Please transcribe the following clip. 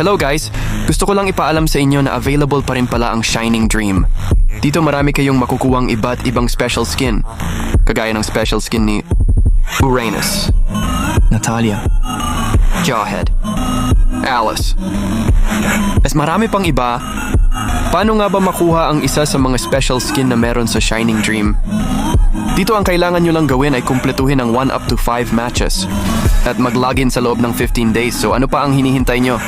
Hello guys! Gusto ko lang ipaalam sa inyo na available pa rin pala ang Shining Dream. Dito marami kayong makukuwang iba't ibang special skin. Kagaya ng special skin ni Uranus, Natalia, Jawhead, Alice. Mas marami pang iba. Paano nga ba makuha ang isa sa mga special skin na meron sa Shining Dream? Dito ang kailangan nyo lang gawin ay kumpletuhin ang 1 up to 5 matches at mag-login sa loob ng 15 days. So ano pa ang hinihintay nyo?